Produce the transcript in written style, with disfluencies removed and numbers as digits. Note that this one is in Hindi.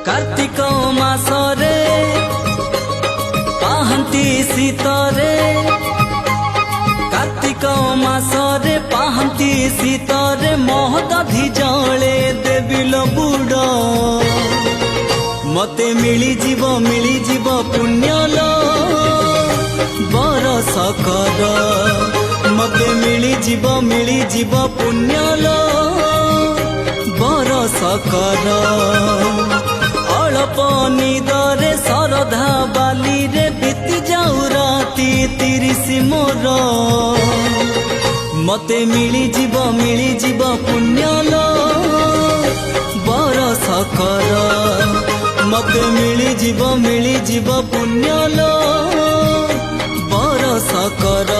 कार्तिक मासरे पाहंती शीतरे कार्तिक मासरे पाहंती शीतरे महदधि जले देविल बुड़ मते मिली जीव पुण्यलो बरस कर मते मिली जीव पुण्यलो बरस कर अल्प निदरे सरधा बाली रे बीती जाऊ राती 30 मोर मते मिली जीव पुण्यलो बरस कर मते मिली जीव पुण्यलो बरस कर।